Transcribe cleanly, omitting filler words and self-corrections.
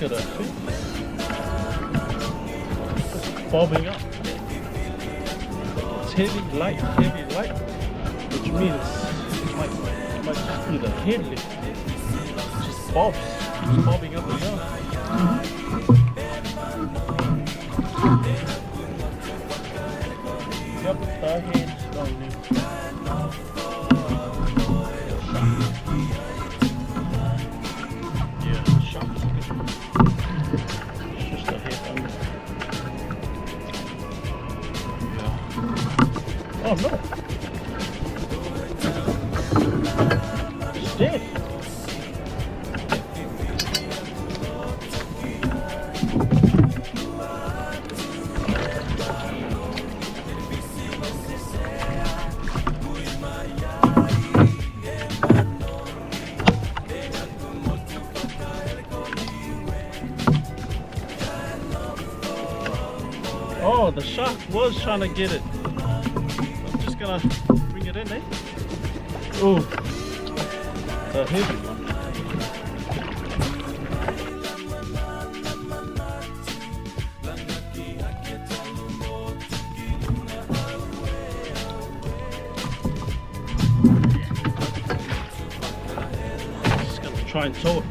Look at that fish. Just bobbing up. It's heavy, light, which means it might just do the head lift. It just bobs, just bobbing up and down. Yep, the head's going in. Yeah, shark. It's just the head only. Yeah. Oh no! It's dead. Oh, the shark was trying to get it. I'm just gonna bring it in, eh? Oh, the heavy one. Just gonna try and tow it.